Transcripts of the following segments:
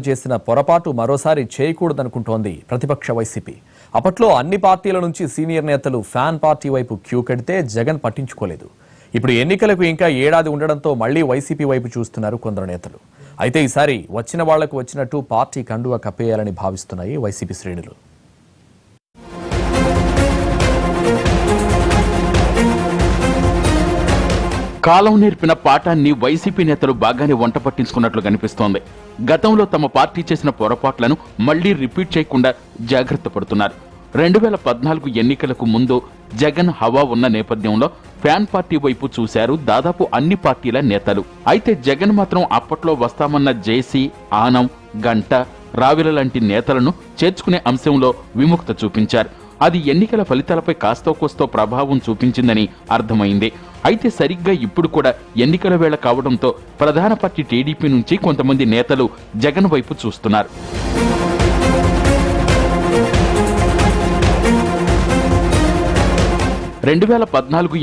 చేసిన పొరపాటు మరోసారి చేయకూడదనుకుంటోంది ప్రతిపక్ష వైసీపీ. అప్పట్లో అన్ని పార్టీల నుంచి సీనియర్ నేతలు ఫ్యాన్ పార్టీ వైపు క్యూ కడితే జగన్ పట్టించుకోలేదు. ఇప్పుడు ఎన్నికలకు ఇంకా ఏడాది ఉండడంతో మళ్లీ వైసీపీ వైపు చూస్తున్నారు కొందరు నేతలు. అయితే ఈసారి వచ్చిన వాళ్లకు వచ్చినట్టు పార్టీ కండువా కప్పేయాలని భావిస్తున్నాయి వైసీపీ శ్రేణులు. కాలం నేర్పిన పాఠాన్ని వైసీపీ నేతలు బాగానే వంట పట్టించుకున్నట్లు కనిపిస్తోంది. గతంలో తమ పార్టీ చేసిన పొరపాట్లను మళ్లీ రిపీట్ చేయకుండా జాగ్రత్త పడుతున్నారు. 2014 ఎన్నికలకు ముందు జగన్ హవా ఉన్న నేపథ్యంలో ఫ్యాన్ పార్టీ వైపు చూశారు దాదాపు అన్ని పార్టీల నేతలు. అయితే జగన్ మాత్రం అప్పట్లో వస్తామన్న జేసీ, ఆనం, గంట, రావిల లాంటి నేతలను చేర్చుకునే అంశంలో విముక్త చూపించారు. అది ఎన్నికల ఫలితాలపై కాస్తో కోస్తో ప్రభావం చూపించిందని అర్థమైంది. అయితే సరిగ్గా ఇప్పుడు కూడా ఎన్నికల వేళ కావడంతో ప్రధాన పార్టీ టీడీపీ నుంచి కొంతమంది నేతలు జగన్ వైపు చూస్తున్నారు.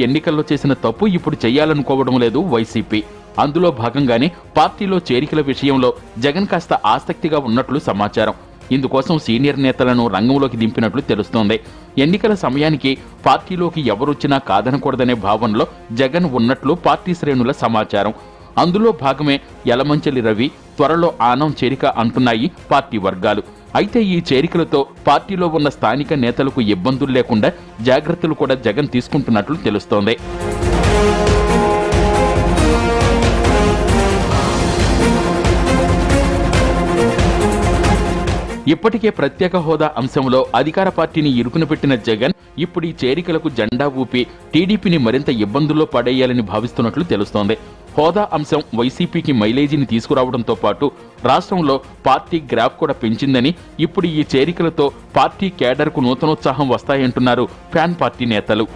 ఎన్నికల్లో చేసిన తప్పు ఇప్పుడు చేయాలనుకోవడం లేదు వైసీపీ. అందులో భాగంగానే పార్టీలో చేరికల విషయంలో జగన్ కాస్త ఆసక్తిగా ఉన్నట్లు సమాచారం. ఇందుకోసం సీనియర్ నేతలను రంగంలోకి దింపినట్లు తెలుస్తోంది. ఎన్నికల సమయానికి పార్టీలోకి ఎవరొచ్చినా కాదనకూడదనే భావనలో జగన్ ఉన్నట్లు పార్టీ శ్రేణుల సమాచారం. అందులో భాగమే యలమంచిలి రవి, త్వరలో ఆనం చేరిక అంటున్నాయి పార్టీ వర్గాలు. అయితే ఈ చేరికలతో పార్టీలో ఉన్న స్థానిక నేతలకు ఇబ్బందులు లేకుండా జాగ్రత్తలు కూడా జగన్ తీసుకుంటున్నట్లు తెలుస్తోంది. ఇప్పటికే ప్రత్యేక హోదా అంశంలో అధికార పార్టీని ఇరుకున పెట్టిన జగన్ ఇప్పుడు ఈ చేరికలకు జెండా ఊపి టీడీపీని మరింత ఇబ్బందుల్లో పడేయాలని భావిస్తున్నట్లు తెలుస్తోంది. హోదా అంశం వైసీపీకి మైలేజీని తీసుకురావడంతో పాటు రాష్ట్రంలో పార్టీ గ్రాఫ్ కూడా పెంచిందని, ఇప్పుడు ఈ చేరికలతో పార్టీ కేడర్కు నూతనోత్సాహం వస్తాయంటున్నారు ఫ్యాన్ పార్టీ నేతలు.